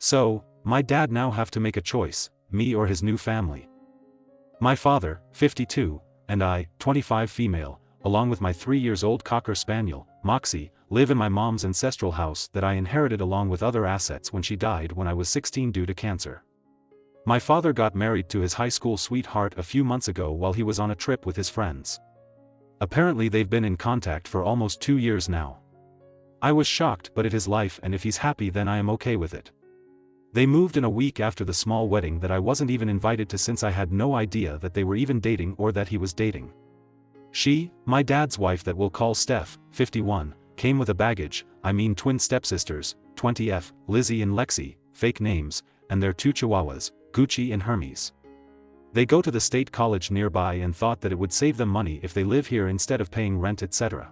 So, my dad now have to make a choice, me or his new family. My father, 52, and I, 25 female, along with my 3-year-old Cocker Spaniel, Moxie, live in my mom's ancestral house that I inherited along with other assets when she died when I was 16 due to cancer. My father got married to his high school sweetheart a few months ago while he was on a trip with his friends. Apparently they've been in contact for almost 2 years now. I was shocked, but it is life, and if he's happy then I am okay with it. They moved in a week after the small wedding that I wasn't even invited to, since I had no idea that they were even dating or that he was dating. She, my dad's wife that we'll call Steph, 51, came with a baggage, I mean twin stepsisters, 20F, Lizzie and Lexi, fake names, and their 2 chihuahuas, Gucci and Hermes. They go to the state college nearby and thought that it would save them money if they live here instead of paying rent, etc.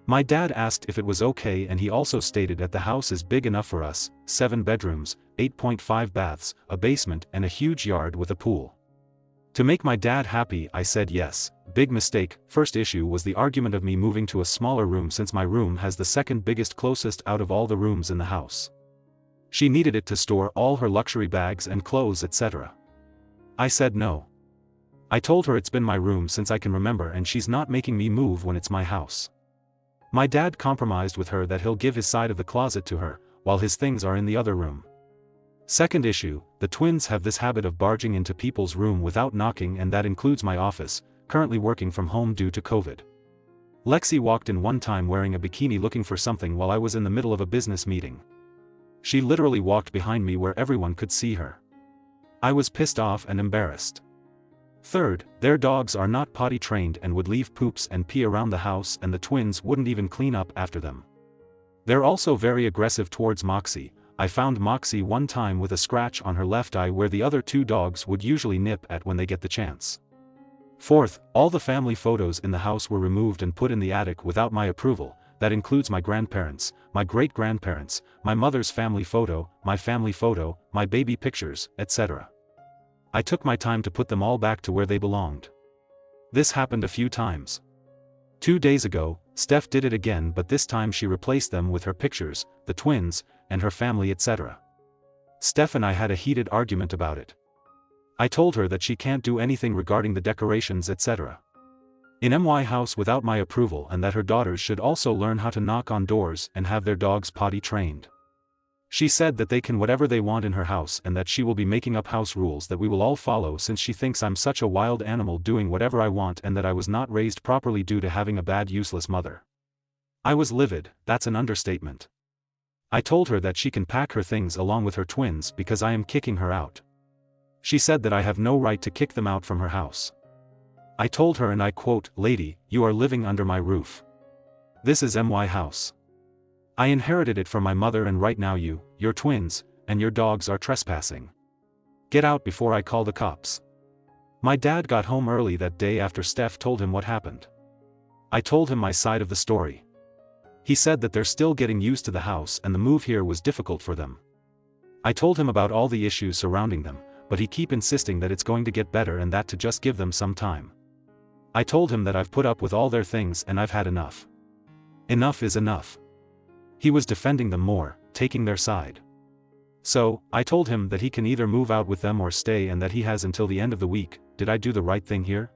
My dad asked if it was okay, and he also stated that the house is big enough for us, 7 bedrooms, 8.5 baths, a basement and a huge yard with a pool. To make my dad happy I said yes. Big mistake. First issue was the argument of me moving to a smaller room, since my room has the second biggest closest out of all the rooms in the house. She needed it to store all her luxury bags and clothes, etc. I said no. I told her it's been my room since I can remember and she's not making me move when it's my house. My dad compromised with her that he'll give his side of the closet to her, while his things are in the other room. Second issue, the twins have this habit of barging into people's room without knocking, and that includes my office, currently working from home due to COVID. Lexi walked in one time wearing a bikini looking for something while I was in the middle of a business meeting. She literally walked behind me where everyone could see her. I was pissed off and embarrassed. Third, their dogs are not potty trained and would leave poops and pee around the house, and the twins wouldn't even clean up after them. They're also very aggressive towards Moxie. I found Moxie one time with a scratch on her left eye where the other 2 dogs would usually nip at when they get the chance. Fourth, all the family photos in the house were removed and put in the attic without my approval. That includes my grandparents, my great-grandparents, my mother's family photo, my baby pictures, etc. I took my time to put them all back to where they belonged. This happened a few times. 2 days ago, Steph did it again, but this time she replaced them with her pictures, the twins, and her family, etc. Steph and I had a heated argument about it. I told her that she can't do anything regarding the decorations, etc. in my house without my approval, and that her daughters should also learn how to knock on doors and have their dogs potty trained. She said that they can whatever they want in her house, and that she will be making up house rules that we will all follow, since she thinks I'm such a wild animal doing whatever I want and that I was not raised properly due to having a bad useless mother. I was livid, that's an understatement. I told her that she can pack her things along with her twins because I am kicking her out. She said that I have no right to kick them out from her house. I told her, and I quote, "Lady, you are living under my roof. This is my house. I inherited it from my mother, and right now you, your twins, and your dogs are trespassing. Get out before I call the cops." My dad got home early that day after Steph told him what happened. I told him my side of the story. He said that they're still getting used to the house and the move here was difficult for them. I told him about all the issues surrounding them, but he keep insisting that it's going to get better and that to just give them some time. I told him that I've put up with all their things and I've had enough. Enough is enough. He was defending them more, taking their side. So, I told him that he can either move out with them or stay, and that he has until the end of the week. Did I do the right thing here?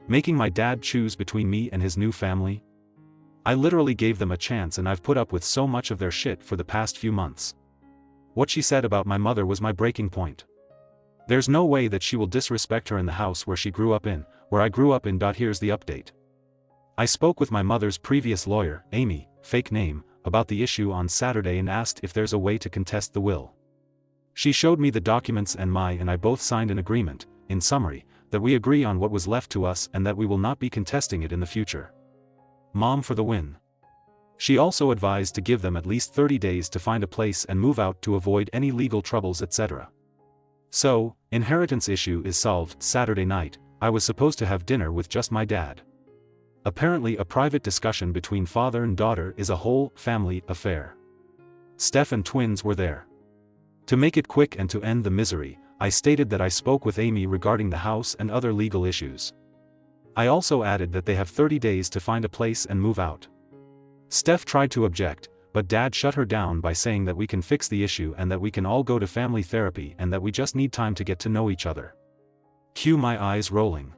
Making my dad choose between me and his new family? I literally gave them a chance, and I've put up with so much of their shit for the past few months. What she said about my mother was my breaking point. There's no way that she will disrespect her in the house where she grew up in, where I grew up in. Here's the update. I spoke with my mother's previous lawyer, Amy, fake name, about the issue on Saturday and asked if there's a way to contest the will. She showed me the documents, and I both signed an agreement, in summary, that we agree on what was left to us and that we will not be contesting it in the future. Mom for the win. She also advised to give them at least 30 days to find a place and move out to avoid any legal troubles, etc. So, inheritance issue is solved. Saturday night, I was supposed to have dinner with just my dad. Apparently a private discussion between father and daughter is a whole family affair. Steph and twins were there. To make it quick and to end the misery, I stated that I spoke with Amy regarding the house and other legal issues. I also added that they have 30 days to find a place and move out. Steph tried to object, but Dad shut her down by saying that we can fix the issue and that we can all go to family therapy and that we just need time to get to know each other. Cue my eyes rolling.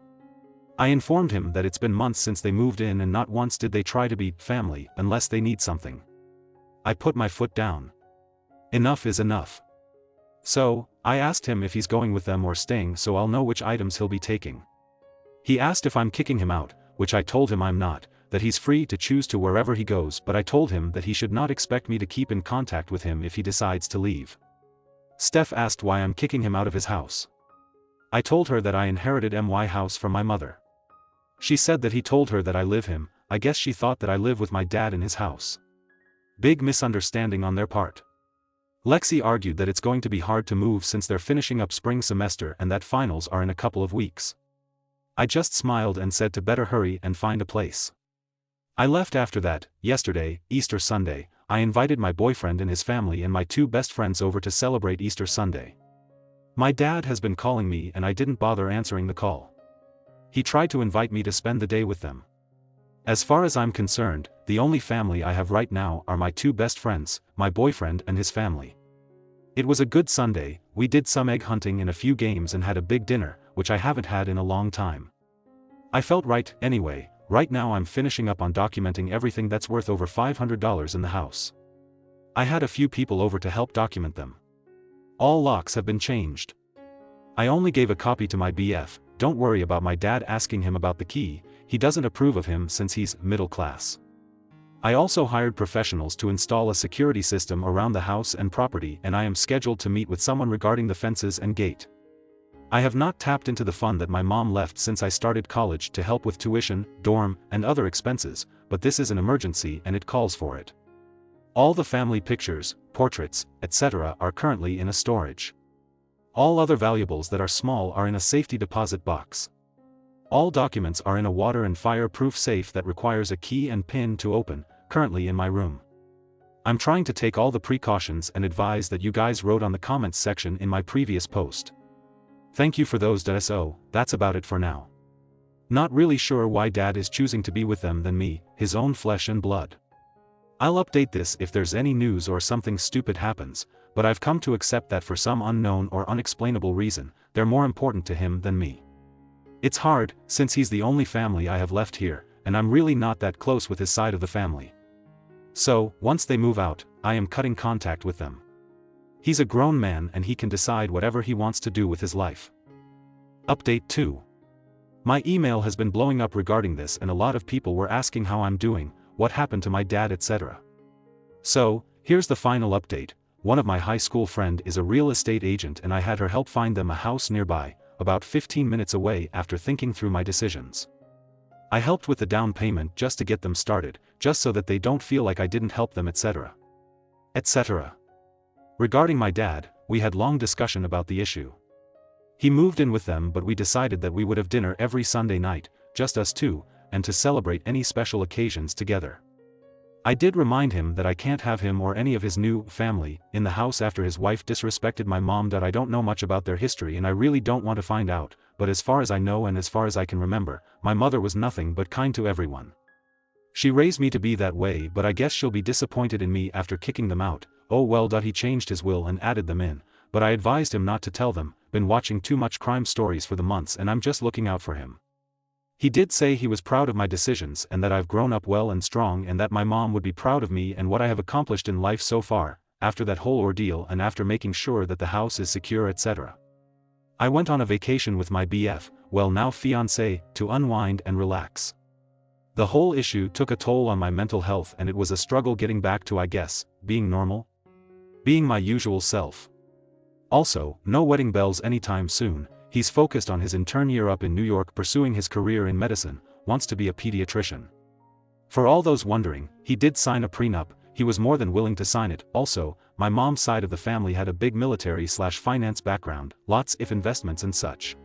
I informed him that it's been months since they moved in and not once did they try to be family unless they need something. I put my foot down. Enough is enough. So, I asked him if he's going with them or staying so I'll know which items he'll be taking. He asked if I'm kicking him out, which I told him I'm not, that he's free to choose to wherever he goes, but I told him that he should not expect me to keep in contact with him if he decides to leave. Steph asked why I'm kicking him out of his house. I told her that I inherited my house from my mother. She said that he told her that I live him. I guess she thought that I live with my dad in his house. Big misunderstanding on their part. Lexi argued that it's going to be hard to move since they're finishing up spring semester and that finals are in a couple of weeks. I just smiled and said to better hurry and find a place. I left after that. Yesterday, Easter Sunday, I invited my boyfriend and his family and my 2 best friends over to celebrate Easter Sunday. My dad has been calling me and I didn't bother answering the call. He tried to invite me to spend the day with them. As far as I'm concerned, the only family I have right now are my 2 best friends, my boyfriend and his family. It was a good Sunday. We did some egg hunting and a few games and had a big dinner, which I haven't had in a long time. I felt right. Anyway, right now I'm finishing up on documenting everything that's worth over $500 in the house. I had a few people over to help document them. All locks have been changed. I only gave a copy to my BF. Don't worry about my dad asking him about the key, he doesn't approve of him since he's middle class. I also hired professionals to install a security system around the house and property and I am scheduled to meet with someone regarding the fences and gate. I have not tapped into the fund that my mom left since I started college to help with tuition, dorm, and other expenses, but this is an emergency and it calls for it. All the family pictures, portraits, etc. are currently in a storage. All other valuables that are small are in a safety deposit box. All documents are in a water and fire-proof safe that requires a key and pin to open, currently in my room. I'm trying to take all the precautions and advise that you guys wrote on the comments section in my previous post. Thank you for those. So, that's about it for now. Not really sure why Dad is choosing to be with them than me, his own flesh and blood. I'll update this if there's any news or something stupid happens, but I've come to accept that for some unknown or unexplainable reason, they're more important to him than me. It's hard, since he's the only family I have left here, and I'm really not that close with his side of the family. So, once they move out, I am cutting contact with them. He's a grown man and he can decide whatever he wants to do with his life. Update 2. My email has been blowing up regarding this and a lot of people were asking how I'm doing, what happened to my dad, etc. So, here's the final update. One of my high school friend is a real estate agent and I had her help find them a house nearby, about 15 minutes away after thinking through my decisions. I helped with the down payment just to get them started, just so that they don't feel like I didn't help them, etc. etc. Regarding my dad, we had long discussion about the issue. He moved in with them but we decided that we would have dinner every Sunday night, just us 2, and to celebrate any special occasions together. I did remind him that I can't have him or any of his new family in the house after his wife disrespected my mom. I don't know much about their history and I really don't want to find out, but as far as I know and as far as I can remember, my mother was nothing but kind to everyone. She raised me to be that way, but I guess she'll be disappointed in me after kicking them out. Oh well. He changed his will and added them in, but I advised him not to tell them. Been watching too much crime stories for the months and I'm just looking out for him. He did say he was proud of my decisions and that I've grown up well and strong and that my mom would be proud of me and what I have accomplished in life so far, after that whole ordeal and after making sure that the house is secure, etc. I went on a vacation with my BF, well now fiancé, to unwind and relax. The whole issue took a toll on my mental health and it was a struggle getting back to, I guess, being normal? Being my usual self. Also, no wedding bells anytime soon. He's focused on his intern year up in New York pursuing his career in medicine, wants to be a pediatrician. For all those wondering, he did sign a prenup, he was more than willing to sign it. Also, my mom's side of the family had a big military/finance background, lots of investments and such.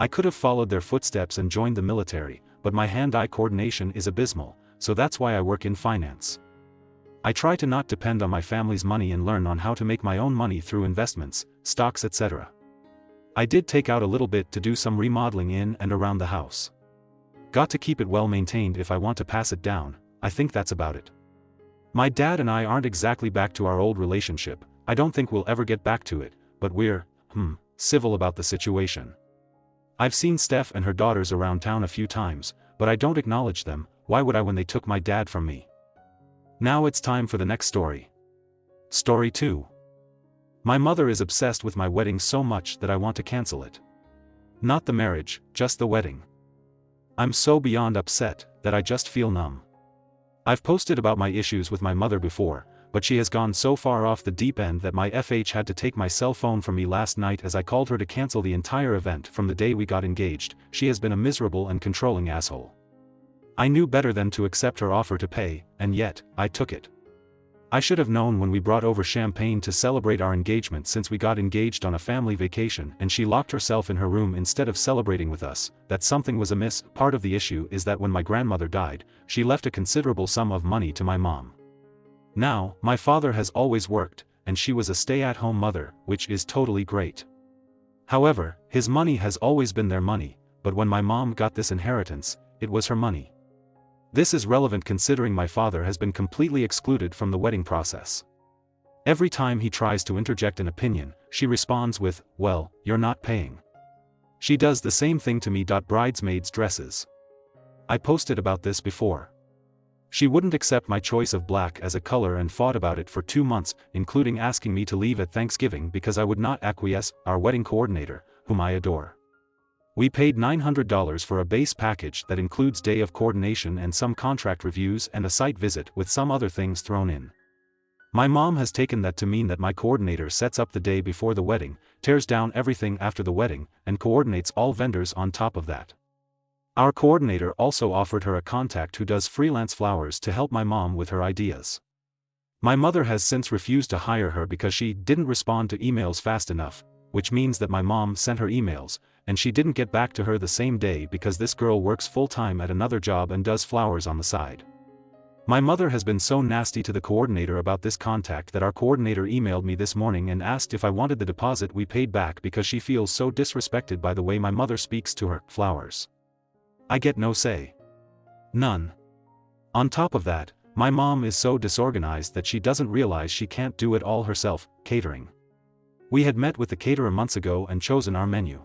I could have followed their footsteps and joined the military, but my hand-eye coordination is abysmal, so that's why I work in finance. I try to not depend on my family's money and learn on how to make my own money through investments, stocks, etc. I did take out a little bit to do some remodeling in and around the house. Got to keep it well maintained if I want to pass it down. I think that's about it. My dad and I aren't exactly back to our old relationship. I don't think we'll ever get back to it, but we're, civil about the situation. I've seen Steph and her daughters around town a few times, but I don't acknowledge them. Why would I when they took my dad from me? Now it's time for the next story. Story 2. My mother is obsessed with my wedding so much that I want to cancel it. Not the marriage, just the wedding. I'm so beyond upset that I just feel numb. I've posted about my issues with my mother before, but she has gone so far off the deep end that my FH had to take my cell phone from me last night as I called her to cancel the entire event from the day we got engaged. She has been a miserable and controlling asshole. I knew better than to accept her offer to pay, and yet, I took it. I should have known when we brought over champagne to celebrate our engagement since we got engaged on a family vacation and she locked herself in her room instead of celebrating with us, that something was amiss. Part of the issue is that when my grandmother died, she left a considerable sum of money to my mom. Now, my father has always worked, and she was a stay-at-home mother, which is totally great. However, his money has always been their money, but when my mom got this inheritance, it was her money. This is relevant considering my father has been completely excluded from the wedding process. Every time he tries to interject an opinion, she responds with, "Well, you're not paying." She does the same thing to me. Bridesmaids' dresses. I posted about this before. She wouldn't accept my choice of black as a color and fought about it for 2 months, including asking me to leave at Thanksgiving because I would not acquiesce. Our wedding coordinator, whom I adore. We paid $900 for a base package that includes day of coordination and some contract reviews and a site visit with some other things thrown in. My mom has taken that to mean that my coordinator sets up the day before the wedding, tears down everything after the wedding, and coordinates all vendors on top of that. Our coordinator also offered her a contact who does freelance flowers to help my mom with her ideas. My mother has since refused to hire her because she didn't respond to emails fast enough, which means that my mom sent her emails, and she didn't get back to her the same day because this girl works full-time at another job and does flowers on the side. My mother has been so nasty to the coordinator about this contact that our coordinator emailed me this morning and asked if I wanted the deposit we paid back because she feels so disrespected by the way my mother speaks to her flowers. I get no say. None. On top of that, my mom is so disorganized that she doesn't realize she can't do it all herself. Catering. We had met with the caterer months ago and chosen our menu.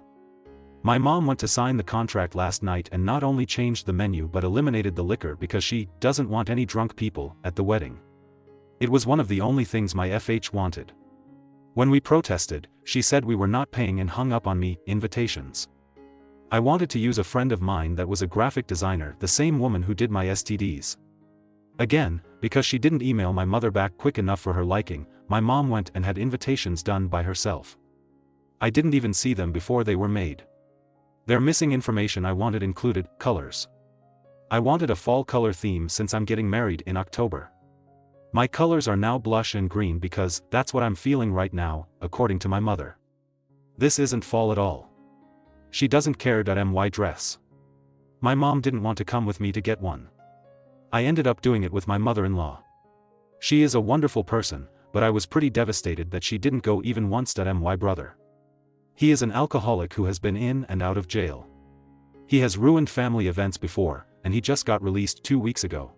My mom went to sign the contract last night and not only changed the menu but eliminated the liquor because she doesn't want any drunk people at the wedding. It was one of the only things my FH wanted. When we protested, she said we were not paying and hung up on me. Invitations. I wanted to use a friend of mine that was a graphic designer, the same woman who did my STDs. Again, because she didn't email my mother back quick enough for her liking, my mom went and had invitations done by herself. I didn't even see them before they were made. Their missing information I wanted included colors. I wanted a fall color theme since I'm getting married in October. My colors are now blush and green because that's what I'm feeling right now, according to my mother. This isn't fall at all. She doesn't care. My dress. My mom didn't want to come with me to get one. I ended up doing it with my mother-in-law. She is a wonderful person, but I was pretty devastated that she didn't go even once. My brother. He is an alcoholic who has been in and out of jail. He has ruined family events before, and he just got released 2 weeks ago.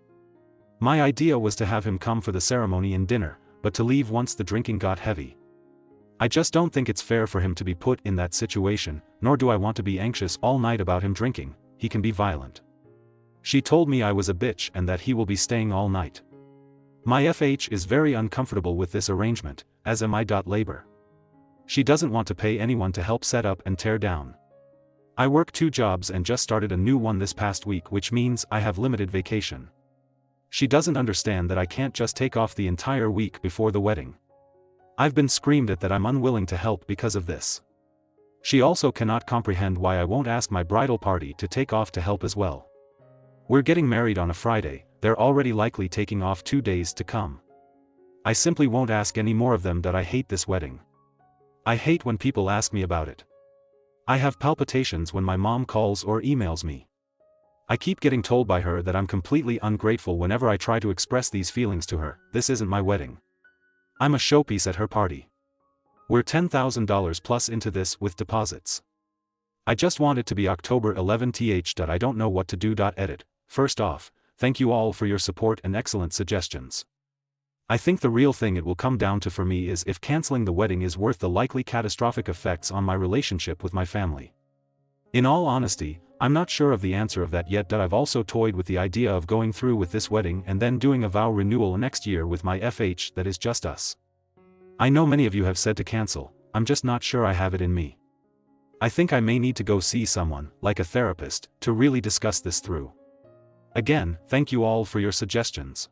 My idea was to have him come for the ceremony and dinner, but to leave once the drinking got heavy. I just don't think it's fair for him to be put in that situation, nor do I want to be anxious all night about him drinking. He can be violent. She told me I was a bitch and that he will be staying all night. My FH is very uncomfortable with this arrangement, as am I. Labor. She doesn't want to pay anyone to help set up and tear down. I work 2 jobs and just started a new one this past week, which means I have limited vacation. She doesn't understand that I can't just take off the entire week before the wedding. I've been screamed at that I'm unwilling to help because of this. She also cannot comprehend why I won't ask my bridal party to take off to help as well. We're getting married on a Friday, they're already likely taking off 2 days to come. I simply won't ask any more of them. I hate this wedding. I hate when people ask me about it. I have palpitations when my mom calls or emails me. I keep getting told by her that I'm completely ungrateful whenever I try to express these feelings to her. This isn't my wedding. I'm a showpiece at her party. We're $10,000 plus into this with deposits. I just want it to be October 11th. I don't know what to do. Edit. First off, thank you all for your support and excellent suggestions. I think the real thing it will come down to for me is if canceling the wedding is worth the likely catastrophic effects on my relationship with my family. In all honesty, I'm not sure of the answer of that yet. I've also toyed with the idea of going through with this wedding and then doing a vow renewal next year with my FH that is just us. I know many of you have said to cancel, I'm just not sure I have it in me. I think I may need to go see someone, like a therapist, to really discuss this through. Again, thank you all for your suggestions.